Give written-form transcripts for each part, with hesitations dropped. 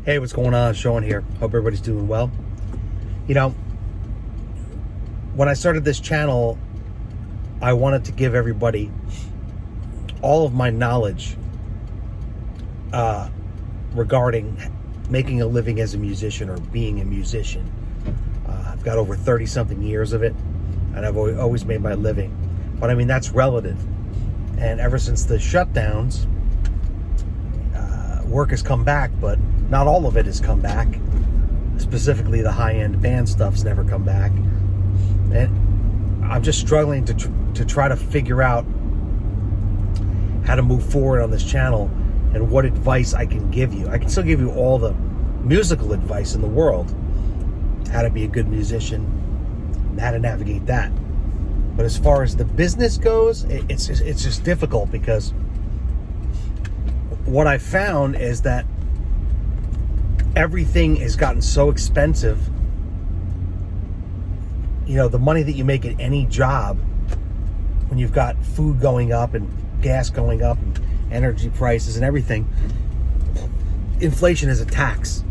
Hey, what's going on? Sean here. Hope everybody's doing well. You know, when I started this channel, I wanted to give everybody all of my knowledge regarding making a living as a musician or being a musician. I've got over 30-something years of it, and I've always made my living. But I mean, that's relative. And ever since the shutdowns, work has come back, but not all of it has come back. Specifically, the high-end band stuff's never come back. And I'm just struggling to try to figure out how to move forward on this channel and what advice I can give you. I can still give you all the musical advice in the world, how to be a good musician, and how to navigate that. But as far as the business goes, it's just difficult, because what I found is that everything has gotten so expensive. You know, the money that you make at any job, when you've got food going up and gas going up and energy prices and everything, inflation is a tax.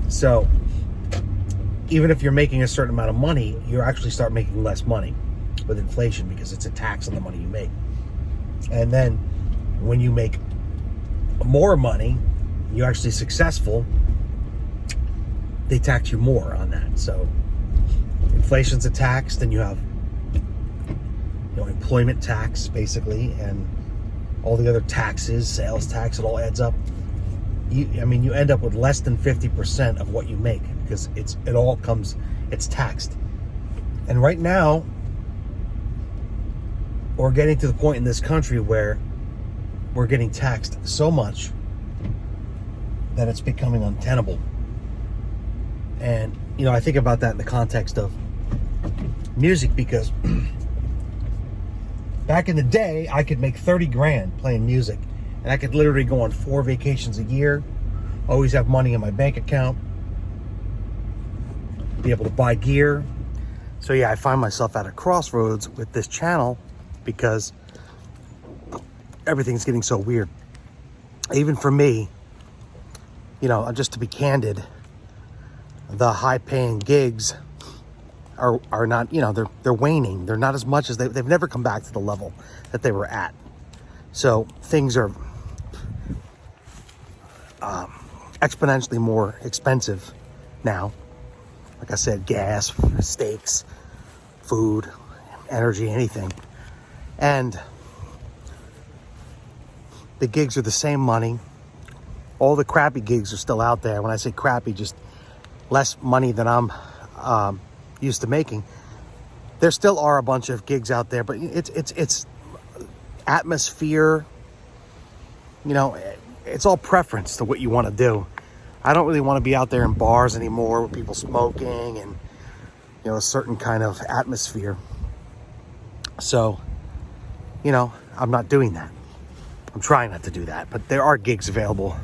So even if you're making a certain amount of money, you actually start making less money with inflation, because it's a tax on the money you make. And then when you make more money, you're actually successful, they tax you more on that. So inflation's a tax. Then you have, employment tax, basically, and all the other taxes, sales tax. It all adds up. You end up with less than 50% of what you make, because it's taxed. And right now, we're getting to the point in this country where we're getting taxed so much that it's becoming untenable. And, I think about that in the context of music, because back in the day, I could make 30 grand playing music, and I could literally go on 4 vacations a year, always have money in my bank account, be able to buy gear. So yeah, I find myself at a crossroads with this channel, because everything's getting so weird. Even for me, just to be candid, the high-paying gigs are not, they're waning. They're not as much as they've never come back to the level that they were at. So things are exponentially more expensive now. Like I said, gas, steaks, food, energy, anything. And the gigs are the same money. All the crappy gigs are still out there. When I say crappy, just less money than I'm used to making. There still are a bunch of gigs out there, but it's atmosphere. It's all preference to what you want to do. I don't really want to be out there in bars anymore with people smoking and a certain kind of atmosphere. So, I'm not doing that. I'm trying not to do that, but there are gigs available.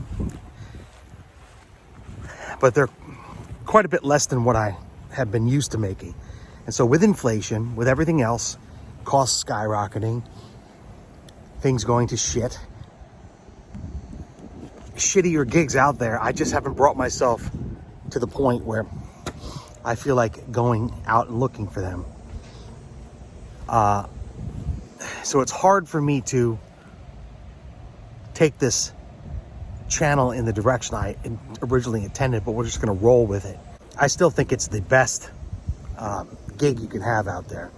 But they're quite a bit less than what I have been used to making. And so with inflation, with everything else, costs skyrocketing, things going to shit, shittier gigs out there, I just haven't brought myself to the point where I feel like going out and looking for them. So it's hard for me to take this channel in the direction I originally intended, but we're just going to roll with it. I still think it's the best gig you can have out there.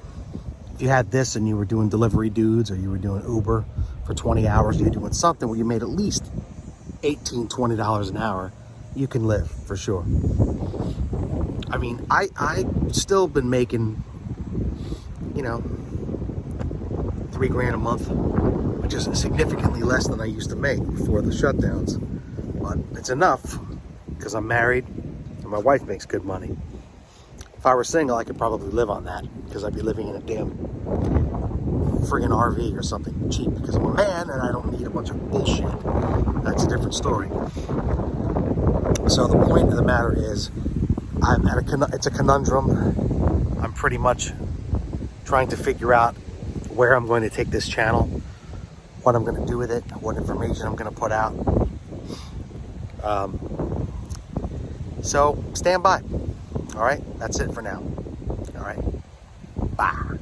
If you had this and you were doing delivery dudes, or you were doing Uber for 20 hours, you're doing something where you made at least $18, $20 an hour, you can live for sure. I mean, I still been making, $3 grand a month, which is significantly less than I used to make before the shutdowns. But it's enough, because I'm married and my wife makes good money. If I were single, I could probably live on that, because I'd be living in a damn friggin' RV or something cheap, because I'm a man and I don't need a bunch of bullshit. That's a different story. So the point of the matter is, it's a conundrum. I'm pretty much trying to figure out where I'm going to take this channel, what I'm going to do with it, what information I'm going to put out. So stand by. All right, that's it for now. All right, bye.